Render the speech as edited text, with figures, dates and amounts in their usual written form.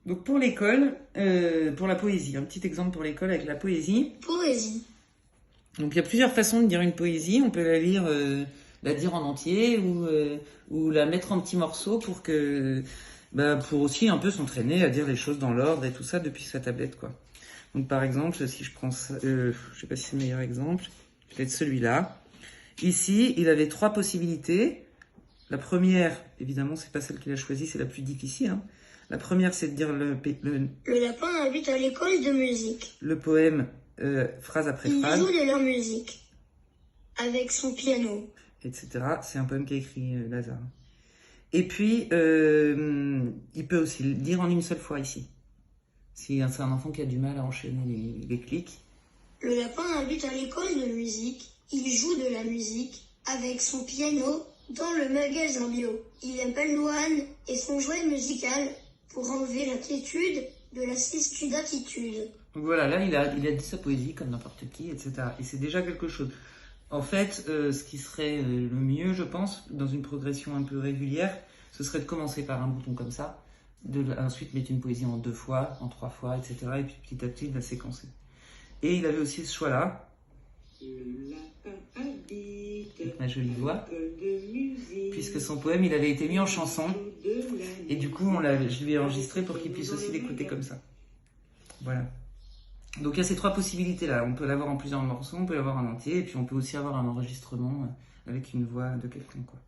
Donc pour l'école, pour la poésie, un petit exemple pour l'école avec la poésie. Poésie. Donc il y a plusieurs façons de dire une poésie. On peut la lire, la dire en entier ou la mettre en petits morceaux pour que, pour aussi un peu s'entraîner à dire les choses dans l'ordre et tout ça depuis sa tablette, quoi. Donc par exemple, si je prends ça, je sais pas si c'est le meilleur exemple, peut-être celui-là. Ici, il avait 3 possibilités. La première, évidemment, c'est pas celle qu'il a choisie, c'est la plus difficile, hein. La première, c'est de dire Le lapin habite à l'école de musique. le poème phrase après Il phrase, joue de leur musique avec son piano. etc. C'est un poème qu'a écrit Lazare. Et puis, il peut aussi le dire en une seule fois ici. Si c'est un enfant qui a du mal à enchaîner les clics. Le lapin habite à l'école de musique. Il joue de la musique avec son piano dans le magasin bio. Il appelle Loane et son jouet musical pour enlever l'inquiétude de la sistudatitude. Donc voilà, là, il a dit sa poésie comme n'importe qui, etc. Et c'est déjà quelque chose. En fait, ce qui serait le mieux, je pense, dans une progression un peu régulière, ce serait de commencer par un bouton comme ça, ensuite mettre une poésie en 2 fois, en 3 fois, etc. Et puis petit à petit, de la séquencer. Et il avait aussi ce choix-là. Avec ma jolie voix. Puisque son poème, il avait été mis en chanson. Et du coup, je lui ai enregistré pour qu'il puisse aussi l'écouter comme ça. Voilà. Donc il y a ces 3 possibilités-là. On peut l'avoir en plusieurs morceaux, on peut l'avoir en entier, et puis on peut aussi avoir un enregistrement avec une voix de quelqu'un, quoi.